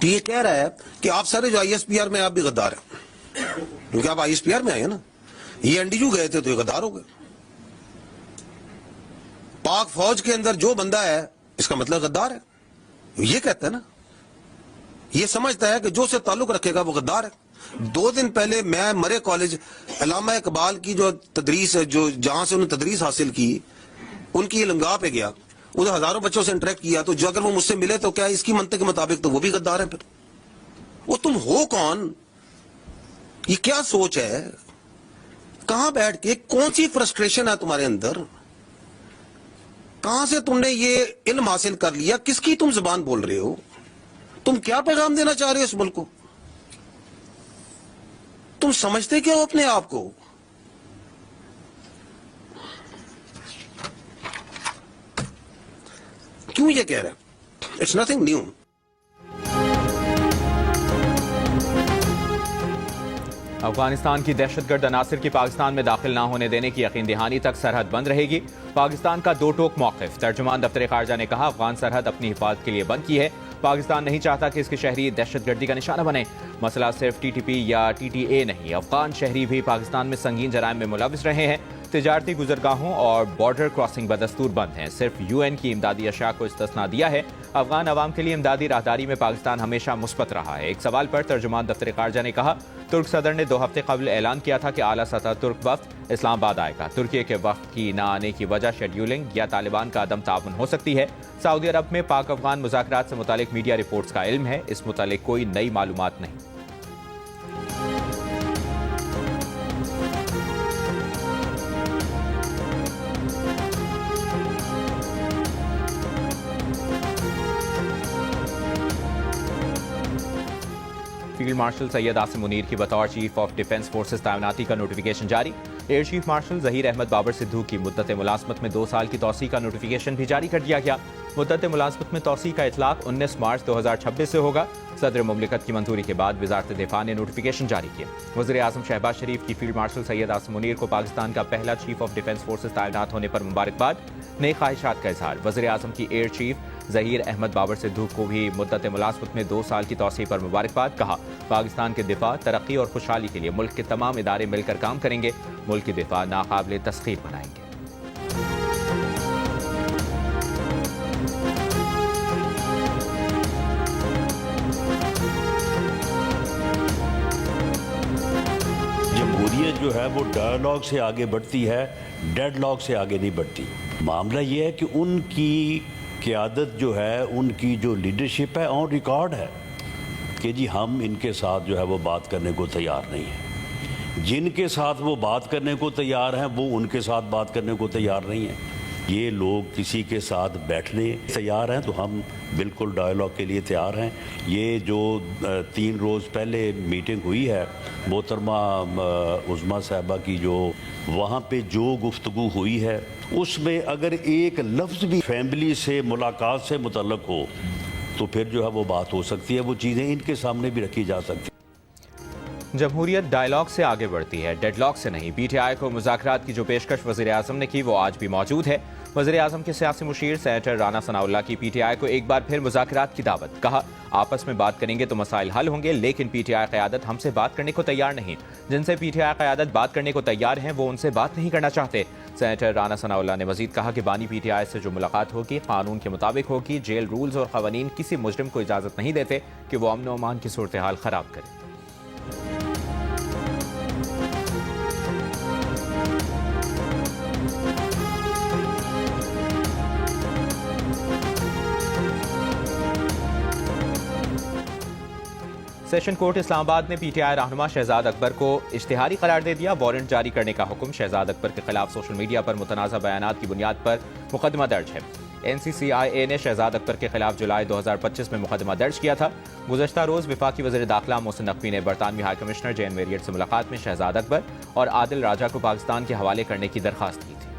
तो ये कह रहा है कि आप सारे जो ISPR में आप भी गद्दार हैं, क्योंकि आप ISPR में आए हैं ना। ये NDU गए थे तो ये गद्दार हो गए। पाक फौज के अंदर जो बंदा है इसका मतलब गद्दार है, ये कहता है ना। ये समझता है कि जो से ताल्लुक रखेगा वो गद्दार है। 2 दिन पहले मैं मरे कॉलेज अल्लामा इकबाल की जो तदरीस है, जो जहां से उन्होंने तदरीस हासिल की, उनकी ये लंगा पे गया, उधर हजारों बच्चों से इंटरेक्ट किया। तो जो अगर वो मुझसे मिले तो क्या इसकी मंतक के मुताबिक तो वो भी गद्दार है। फिर वो तुम हो कौन? ये क्या सोच है? कहां बैठ के कौन सी फ्रस्ट्रेशन है तुम्हारे अंदर? कहां से तुमने ये इल्म हासिल कर लिया? किसकी तुम जुबान बोल रहे हो? तुम क्या पैगाम देना चाह रहे हो इस मुल्क को? तुम समझते क्या हो अपने आप को? क्यों ये कह रहे हैं? It's nothing new. अफगानिस्तान की दहशतगर्द अनासिर की पाकिस्तान में दाखिल न होने देने की यकीन दहानी तक सरहद बंद रहेगी। पाकिस्तान का दो टोक मौक़िफ़। तर्जुमान दफ्तर खारजा ने कहा, अफगान सरहद अपनी हिफाजत के लिए बंद की है। पाकिस्तान नहीं चाहता कि इसके शहरी दहशतगर्दी का निशाना बने। मसला सिर्फ TTP या TTA नहीं, अफगान शहरी भी पाकिस्तान में संगीन जराइम में मुलविस रहे हैं। तिजारती गुजरगाहों और बॉर्डर क्रॉसिंग बदस्तूर बंद हैं। सिर्फ UN की इमदादी अशया को इस्तिस्ना दिया है। अफगान अवाम के लिए इमदादी राहदारी में पाकिस्तान हमेशा मुस्बत रहा है। एक सवाल पर तर्जुमान दफ्तर खारजा ने कहा, तुर्क सदर ने 2 हफ्ते कबल ऐलान किया था कि आला सतह तुर्क वफ्द इस्लामाबाद आएगा। तुर्की के वफ्द की न आने की वजह शेड्यूलिंग या तालिबान का अदम ताउन हो सकती है। सऊदी अरब में पाक अफगान मुज़ाकरात से मुतालिक मीडिया रिपोर्ट्स का इल्म है, इस मुतालिक कोई नई मालूमात नहीं। फील्ड मार्शल सैयद आसिम मुनीर की बतौर चीफ ऑफ डिफेंस फोर्सेज तैनाती का नोटिफिकेशन जारी। Air chief marshal Zaheer Ahmed Babar Sidhu की मुद्दत मुलाजमत में 2 साल की तौसी का नोटिफिकेशन भी जारी कर दिया गया। मुद्दत मुलाजमत में तौसी का इतलाक 19 मार्च 2026 से होगा। सदर मुमलिकत की मंजूरी के बाद वजारत दिफा ने नोटिफिकेशन जारी किया। वज़ीर आज़म शहबाज शरीफ की फील्ड मार्शल सैयद आसिम मुनीर को पाकिस्तान का पहला चीफ ऑफ डिफेंस फोर्सेज तैनात होने पर मुबारकबाद। नई ख्वाहिशात का इजहार। वज़ीर आज़म की एयर चीफ जहीर अहमद बाबर सिद्धू को भी मुद्दत मुलाजमत में 2 साल की तौसी पर मुबारकबाद। कहा, पाकिस्तान के दिफा, तरक्की और खुशहाली के लिए मुल्क के तमाम इदारे मिलकर काम करेंगे। मुल्क की दिफा नाकाबिल तस्खीर बनाएंगे। जमहूरियत जो है वो डायलॉग से आगे बढ़ती है, डेडलॉक से आगे नहीं बढ़ती। मामला ये है कि उनकी क़यादत जो है, उनकी जो लीडरशिप है, ऑन रिकॉर्ड है कि जी हम इनके साथ जो है वो बात करने को तैयार नहीं है। जिनके साथ वो बात करने को तैयार हैं वो उनके साथ बात करने को तैयार नहीं है। ये लोग किसी के साथ बैठने तैयार हैं तो हम बिल्कुल डायलॉग के लिए तैयार हैं। ये जो 3 रोज़ पहले मीटिंग हुई है मोहतरमा उज़्मा साहिबा की, जो वहाँ पे जो गुफ्तगू हुई है उसमें अगर एक लफ्ज़ भी फैमिली से मुलाकात से मुतल्लक हो तो फिर जो है वो बात हो सकती है। वो चीज़ें इनके सामने भी रखी जा सकती हैं। जमहूरियत डायलॉग से आगे बढ़ती है, डेडलॉक से नहीं। PTI को मुज़ाकरात की जो पेशकश वज़ीर आज़म ने की वो आज भी मौजूद है। वज़ीर आज़म के सियासी मुशीर सेनेटर राना सनाउल्लाह की PTI को एक बार फिर मुज़ाकरात की दावत। कहा, आपस में बात करेंगे तो मसाइल हल होंगे, लेकिन PTI क़यादत हमसे बात करने को तैयार नहीं। जिनसे PTI क़यादत बात करने को तैयार हैं वो उनसे बात नहीं करना चाहते। सेनेटर राना सनाउल्लाह ने मजीद कहा कि बानी PTI से जो मुलाकात होगी कानून के मुताबिक होगी। जेल रूल्स और क़वानीन किसी मुजरिम को इजाज़त नहीं देते कि वो अमन व अमान की सूरत हाल ख़राब करे। सेशन कोर्ट इस्लामाबाद ने PTI रहनुमा शहजाद अकबर को इश्तिहारी करार दे दिया। वारंट जारी करने का हुक्म। शहजाद अकबर के खिलाफ सोशल मीडिया पर मुतनाज़ा बयानात की बुनियाद पर मुकदमा दर्ज है। NCCIA ने शहजाद अकबर के खिलाफ जुलाई 2025 में मुकदमा दर्ज किया था। गुज़श्ता रोज़ वफाकी वज़ीर दाखिला मोहसिन नकवी ने बरतानवी हाई कमिश्नर जेन मेरियट से मुलाकात में शहजाद अकबर और आदिल राजा को पाकिस्तान के हवाले करने की दरख्वास्त की थी।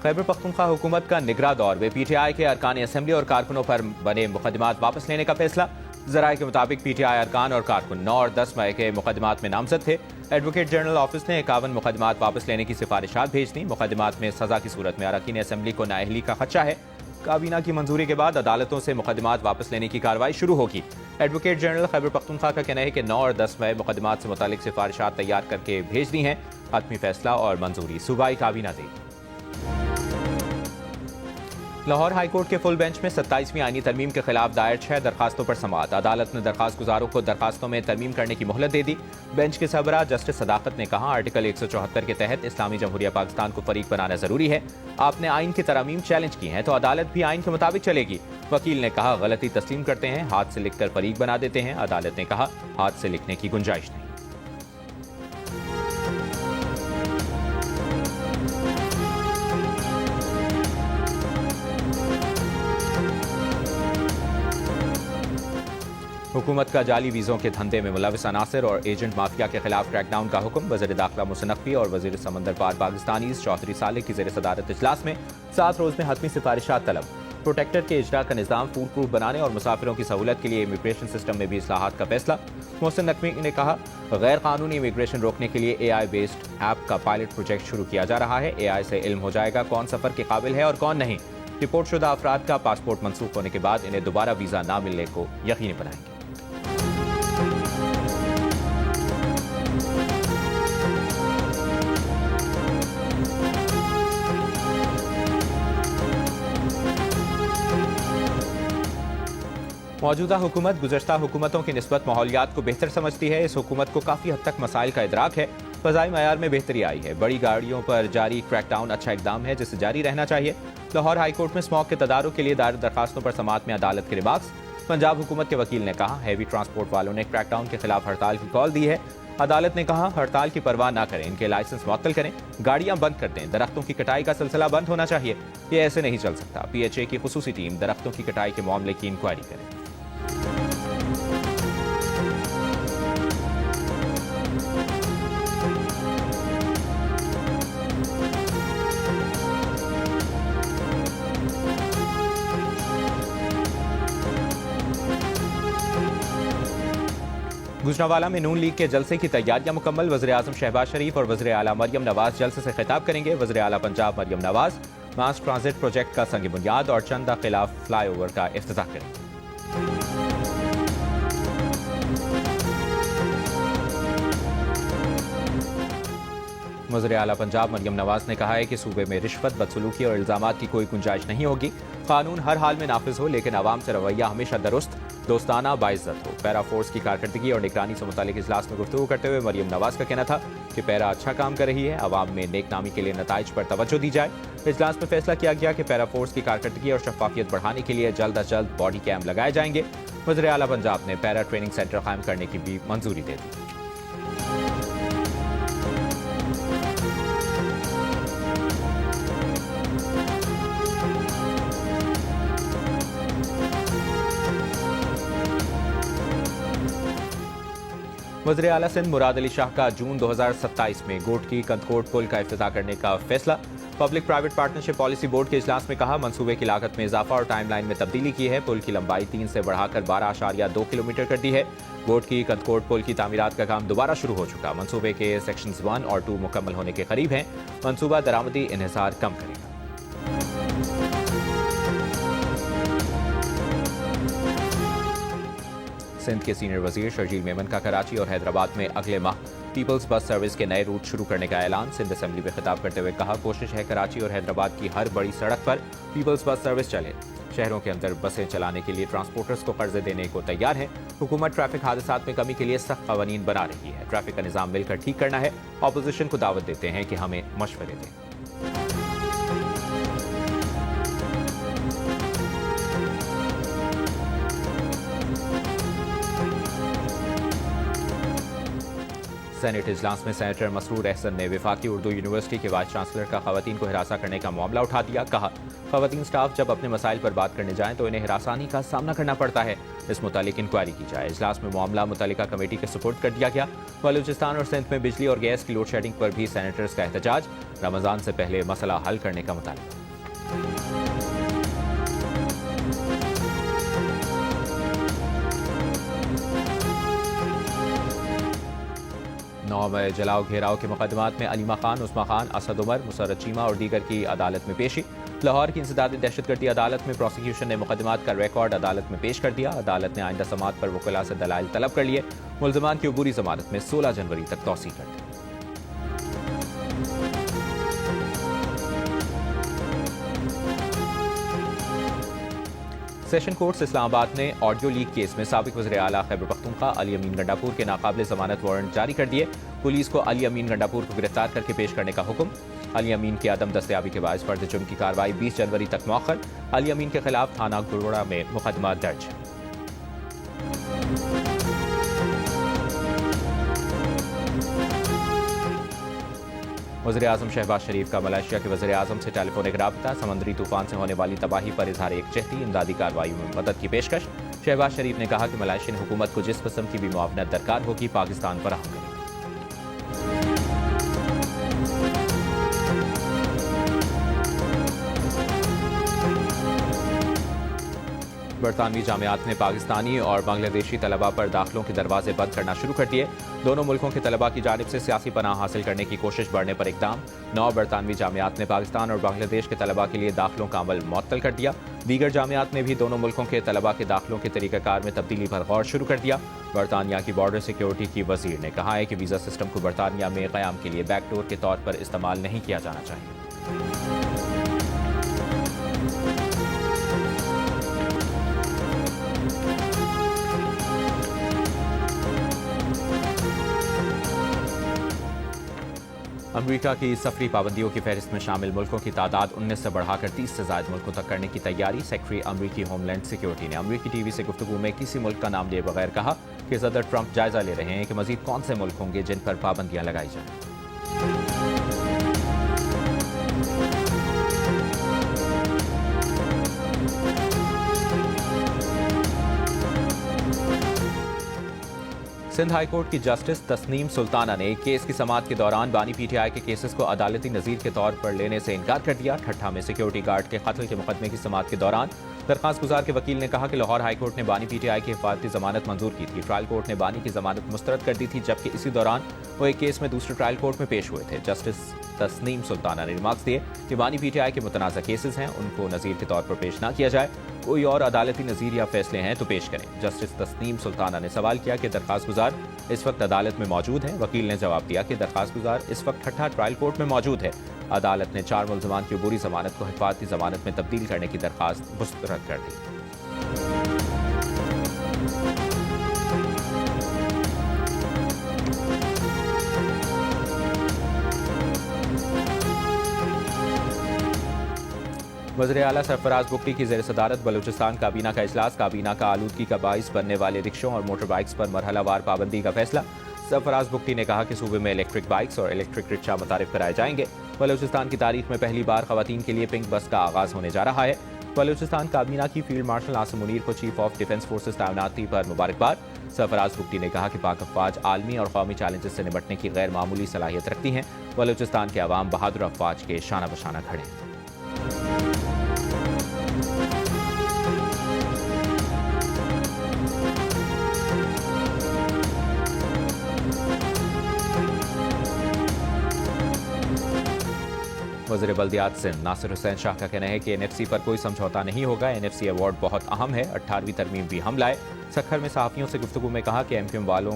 खैबर पख्तूनख्वा हुकूमत का निगरां दौर में PTI के अरकान असम्बली और कारकुनों पर बने मुकदमात वापस लेने का फैसला। ज़राए के मुताबिक PTI अरकान और कारकुन 9 और 10 मई के मुकदमात में नामजद थे। एडवोकेट जनरल ऑफिस ने 51 मुकदमात वापस लेने की सिफारिशात भेज दी। मुकदमात में सजा की सूरत में अरकान असेंबली को नाअहली का खदशा है। काबीना की मंजूरी के बाद अदालतों से मुकदमात वापस लेने की कार्रवाई शुरू होगी। एडवोकेट जनरल खैबर पख्तूनख्वा का कहना है कि 9 और 10 मई मुकदमात से मुतालिक सिफारिशात तैयार करके भेज दी हैं। हतमी फैसला और मंजूरी सूबाई काबीना देगी। लाहौर हाईकोर्ट के फुल बेंच में 27वीं आईनी तरमीम के खिलाफ दायर 6 दरखास्तों पर समाअत। अदालत ने दरखास्त गुजारों को दरखास्तों में तरमीम करने की मोहलत दे दी। बेंच के सरबराह जस्टिस सदाकत ने कहा, आर्टिकल 174 के तहत इस्लामी जमहूरिया पाकिस्तान को फरीक बनाना जरूरी है। आपने आइन की तरमीम चैलेंज की हैं तो अदालत भी आइन के मुताबिक चलेगी। वकील ने कहा, गलती तस्लीम करते हैं, हाथ से लिखकर फरीक बना देते हैं। अदालत ने कहा, हाथ से लिखने की गुंजाइश नहीं। हुकूमत का जाली वीज़ों के धंधे में मुलविस अनासर और एजेंट माफिया के खिलाफ क्रैकडाउन का हुक्म। वज़ीर दाखिला मुहसिन नकवी और वज़ीर समंदर पार पाकिस्तानीज़ चौधरी सालेह की ज़ेर सदारत इजलास में 7 रोज़ में हतमी सिफारिशात तलब। प्रोटेक्टर के इजरा का निज़ाम फूड प्रूफ बनाने और मुसाफिरों की सहूलत के लिए इमिग्रेशन सिस्टम में भी इस्लाहात का फैसला। मुहसिन नकवी ने कहा, गैर कानूनी इमिग्रेशन रोकने के लिए AI बेस्ड ऐप का पायलट प्रोजेक्ट शुरू किया जा रहा है। AI से इल्म हो जाएगा कौन सफ़र के काबिल है और कौन नहीं। रिपोर्ट शुदा अफराद का पासपोर्ट मनसूख होने के बाद इन्हें दोबारा वीज़ा ना मिलने को यकीनी बनाएंगे। मौजूदा हुकूमत गुज़श्ता हुकूमतों की निस्बत माहौलियात को बेहतर समझती है। इस हुकूमत को काफ़ी हद तक मसाइल का इदराक है। फ़ज़ाई मयार में बेहतरी आई है। बड़ी गाड़ियों पर जारी क्रैकडाउन अच्छा इकदाम है जिसे जारी रहना चाहिए। लाहौर हाईकोर्ट में स्मॉग के तदारुक के लिए दायर दरखास्तों पर समाअत में अदालत के रिमार्क्स। पंजाब हुकूमत के वकील ने कहा, हैवी ट्रांसपोर्ट वालों ने क्रैकडाउन के खिलाफ हड़ताल की कॉल दी है। अदालत ने कहा, हड़ताल की परवाह ना करें, इनके लाइसेंस मुअत्तल करें, गाड़ियां बंद कर दें। दरख्तों की कटाई का सिलसिला बंद होना चाहिए। ये ऐसे नहीं चल सकता। PHA की खुसूसी टीम दरख्तों की कटाई के मामले की इंक्वायरी करे। गुजरांवाला में नून लीग के जलसे की तैयारियां मुकम्मल। वज़ीर आज़म शहबाज शरीफ और वज़ीर आला मरियम नवाज जलसे से खिताब करेंगे। वज़ीर आला Punjab Maryam Nawaz mass transit project का संग बुनियाद और चंदा खिलाफ फ्लाईओवर का इफ्तिताह करेंगे। वज़ीर आला पंजाब मरियम नवाज ने कहा है कि सूबे में रिश्वत, बदसलूकी और इल्जामात की कोई गुंजाइश नहीं होगी। कानून हर हाल में नाफिज हो, लेकिन आवाम से रवैया हमेशा दुरुस्त, दोस्ताना, बाइज्जत हो। पैरा फोर्स की कारकर्दगी और निगरानी से मुतालिक इजलास में गुफ्तगू करते हुए मरियम नवाज का कहना था कि पैरा अच्छा काम कर रही है। आवाम में नेकनामी के लिए नताइज पर तवज्जो दी जाए। इजलास में फैसला किया गया कि पैरा फोर्स की कारकर्दगी और शफाफियत बढ़ाने के लिए जल्द अज जल्द बॉडी कैम लगाए जाएंगे। वज़ीर आला पंजाब ने पैरा ट्रेनिंग सेंटर कायम करने की भी मंजूरी दे दी। वज़ीर आला सिंध मुराद अली शाह का जून 2027 में गोट की कंदकोट पुल का इफ्तिताह करने का फैसला। Public private partnership policy board के इजलास में कहा, मंसूबे की लागत में इजाफा और टाइमलाइन में तब्दीली की है। पुल की लंबाई 3 से बढ़ाकर 12.2 किलोमीटर कर दी है। गोट की कंदकोट पुल की तामीरात का काम दोबारा शुरू हो चुका। मंसूबे के सेक्शंस 1 और 2 मुकम्मल होने के करीब हैं। मंसूबा दरामदी इन्हिसार कम करेगा। सिंध के सीनियर वजीर शर्जील मेमन का कराची और हैदराबाद में अगले माह पीपल्स बस सर्विस के नए रूट शुरू करने का ऐलान। सिंध असेंबली में खिताब करते हुए कहा, कोशिश है कराची और हैदराबाद की हर बड़ी सड़क पर पीपल्स बस सर्विस चले। शहरों के अंदर बसें चलाने के लिए ट्रांसपोर्टर्स को कर्जे देने को तैयार है। हुकूमत ट्रैफिक हादसात में कमी के लिए सख्त कवानीन बना रही है। ट्रैफिक का निज़ाम मिलकर ठीक करना है। ऑपोजिशन को दावत देते हैं कि हमें मशवरे दें। सेनेट इजलास में सेनेटर मसरूर अहसन ने वफाकी उर्दू यूनिवर्सिटी के वाइस चांसलर का खवातीन को हिरासा करने का मामला उठा दिया। कहा, खवातीन स्टाफ जब अपने मसाइल पर बात करने जाएं तो इन्हें हिरासानी का सामना करना पड़ता है। इस मुतालिक इंक्वायरी की जाए। इजलास में मामला मुतल्लिका कमेटी के सुपुर्द कर दिया गया। बलूचिस्तान और सिंध में बिजली और गैस की लोड शेडिंग पर भी सेनेटर्स का एहतजाज। रमजान से पहले मसला हल करने का मुतालबा। 9 में जलाओ घेराव के मुकदमात में अलीमा खान, उस्मा खान, असद उमर, मुसर्रत चीमा और दीगर की अदालत में पेशी। लाहौर की इंसदादी दहशतगर्दी अदालत में प्रोसिक्यूशन ने मुकदमात का रिकॉर्ड अदालत में पेश कर दिया। अदालत ने आइंदा समाअत पर वकीला से दलाइल तलब कर लिए। मुल्ज़िमान की अबूरी जमानत में 16 जनवरी तक तौसीह कर दी। सेशन कोर्ट इस्लामाबाद ने ऑडियो लीक केस में साबिक वज़ीर आला खैबर पख्तूनख्वा अली अमीन गंडापुर के नाकाबिल जमानत वारंट जारी कर दिए। पुलिस को अली अमीन गंडापुर को गिरफ्तार करके पेश करने का हुक्म। अली अमीन की आदम दस्तयाबी के बायस फर्द जुर्म की कार्रवाई 20 जनवरी तक मौखर। अली अमीन के खिलाफ थाना गुरुड़ा में मुकदमा दर्ज है। वज़ीर आज़म शहबाज शरीफ का मलेशिया के वज़ीर आज़म से टेलीफोनिक राब्ता। समुद्री तूफान से होने वाली तबाही पर इजहार एकजहती, इमदादी कार्रवाई में मदद की पेशकश। शहबाज शरीफ ने कहा कि मलेशियन हुकूमत को जिस किस्म की भी मुआवनत दरकार होगी पाकिस्तान फराहम करेगा। बरतानवी जामियात ने पाकिस्तानी और बांग्लादेशी तलबा पर दाखिलों के दरवाजे बंद करना शुरू कर दिए। दोनों मुल्कों के तलबा की जानिब से सियासी पनाह हासिल करने की कोशिश बढ़ने पर इकदाम। 9 बरतानवी जामियात ने पाकिस्तान और बांग्लादेश के तलबा के लिए दाखिलों का अमल मुअत्तल कर दिया। दीगर जामियात ने भी दोनों मुल्कों के तलबा के दाखिलों के तरीक़ाकार में तब्दीली पर गौर शुरू कर दिया। बरतानिया की बॉर्डर सिक्योरिटी की वजीर ने कहा है कि वीज़ा सिस्टम को बरतानिया में क़याम के लिए बैकडोर के तौर पर इस्तेमाल नहीं किया जाना चाहिए। अमेरिका की सफरी पाबंदियों की फहरिस्त में शामिल मुल्कों की तादाद 19 से बढ़ाकर 30 से ज़ायद मुल्कों तक करने की तैयारी। सेक्रेटरी अमेरिकी होमलैंड सिक्योरिटी ने अमेरिकी टीवी से गुफ्तगू में किसी मुल्क का नाम लिए बगैर कहा कि सदर ट्रंप जायजा ले रहे हैं कि मजीद कौन से मुल्क होंगे जिन पर पाबंदियां लगाई जाएं। सिंध हाई कोर्ट की जस्टिस तस्नीम सुल्ताना ने केस की समाअत के दौरान बानी पीटीआई के केसेस को अदालती नज़ीर के तौर पर लेने से इनकार कर दिया। ठट्ठा में सिक्योरिटी गार्ड के कत्ल के मुकदमे की समाअत के दौरान दरखास्त गुजार के वकील ने कहा कि लाहौर हाई कोर्ट ने बानी पीटीआई की हिफाजती जमानत मंजूर की थी। ट्रायल कोर्ट ने बानी की जमानत मुस्तरद कर दी थी, जबकि इसी दौरान वो एक केस में दूसरे ट्रायल कोर्ट में पेश हुए थे। जस्टिस तस्नीम सुल्ताना ने रिमार्क्स दिए कि बानी पीटीआई के मुतनाज़ा केसेस हैं, उनको नज़ीर के तौर पर पेश न किया जाए। कोई और अदालती नज़ीर या फैसले हैं तो पेश करें। जस्टिस तस्नीम सुल्ताना ने सवाल किया कि दरखास्त गुजार इस वक्त अदालत में मौजूद है। वकील ने जवाब दिया कि दरखास्त गुजार इस वक्त ठट्ठा ट्रायल कोर्ट में मौजूद है। अदालत ने 4 मुल्ज़िमान की अबूरी जमानत को हिफाजती जमानत में तब्दील करने की दरखास्त मुस्तरद कर दी। वज़ीर आला सरफराज बुगटी की ज़ेर सदारत बलूचिस्तान काबीना का इजलास। काबीना का आलूदगी का बाइस बनने वाले रिक्शों और मोटर बाइक्स पर मरहलावार पाबंदी का फैसला। सरफराज बुगटी ने कहा कि सूबे में इलेक्ट्रिक बाइक्स और इलेक्ट्रिक रिक्शा मुतारिफ कराए जाएंगे। बलूचिस्तान की तारीख में पहली बार खवातीन के लिए पिंक बस का आगाज होने जा रहा है। बलूचिस्तान काबीना की फील्ड मार्शल आसिम मुनीर को चीफ ऑफ डिफेंस फोर्सेस तैनाती पर मुबारकबाद। सरफराज बुगटी ने कहा कि पाक अफवाज आलमी और कौमी चैलेंजेस से निपटने की गैर मामूली सलाहियत रखती हैं। बलूचिस्तान के अवाम बहादुर अफवाज के शाना बशाना खड़े हैं। वज़ीर बल्दियात सिंध नासिर हुसैन शाह का कहना है कि एनएफसी पर कोई समझौता नहीं होगा। एनएफसी अवार्ड बहुत अहम है। 18वीं तरमीम भी हम लाए। सखर में सहाफ़ियों से गुफ्तगू में कहा कि एमक्यूएम वालों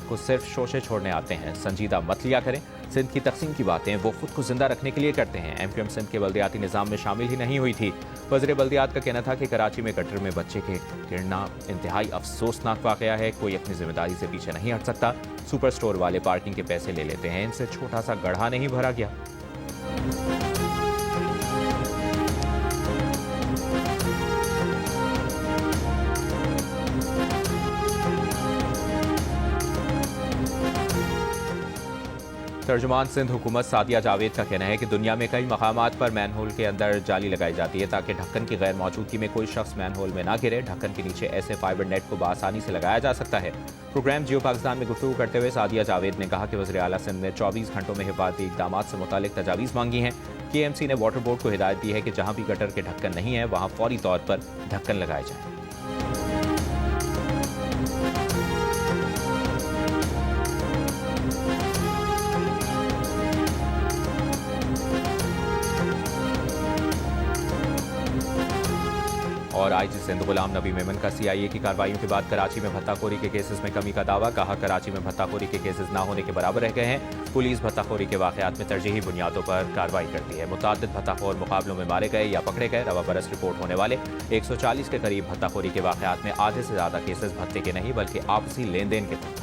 को सिर्फ शोशे छोड़ने आते हैं, संजीदा मत लिया करें। सिंध की तकसीम की बातें वो खुद को जिंदा रखने के लिए करते हैं। एमक्यूएम सिंध के बल्दियाती निज़ाम में शामिल ही नहीं हुई थी। वज़ीर बल्दियात का कहना था कि कराची में गटर में बच्चे के गिरना इंतहाई अफसोसनाक वाक़या है। कोई अपनी जिम्मेदारी से पीछे नहीं हट सकता। सुपर स्टोर वाले पार्किंग के पैसे ले लेते हैं, इनसे छोटा सा गड्ढा नहीं भरा गया। तर्जुमान सिंध हुकूमत सादिया जावेद का कहना है कि दुनिया में कई मकामात पर मैनहोल के अंदर जाली लगाई जाती है ताकि ढक्कन की गैर मौजूदगी में कोई शख्स मैनहोल में ना गिरे। ढक्कन के नीचे ऐसे फाइबर नेट को बआसानी से लगाया जा सकता है। प्रोग्राम जियो पाकिस्तान में गुफ्तगू करते हुए सादिया जावेद ने कहा कि वज़ीर आला सिंध ने 24 घंटों में हिफाजती इक़दामात से मुतालिक तजावीज़ मांगी हैं। KMC ने वाटर बोर्ड को हिदायत दी है कि जहाँ भी गटर के ढक्कन नहीं है वहाँ फौरी तौर पर ढक्कन लगाए जाए। और आईजी सिंध गुलाम नबी मेमन का सीआईए की कार्रवाइयों के बाद कराची में भत्ताखोरी के केसेस में कमी का दावा। कहा, कराची में भत्ताखोरी के केसेस न होने के बराबर रह गए हैं। पुलिस भत्ताखोरी के वाकयात में तरजीही बुनियादों पर कार्रवाई करती है। मुतअद्दिद भत्ताखोर मुकाबलों में मारे गए या पकड़े गए। रवा बरस रिपोर्ट होने वाले 140 के करीब भत्ताखोरी के वाकयात में आधे से ज्यादा केसेस भत्ते के नहीं बल्कि आपसी लेन देन के थे।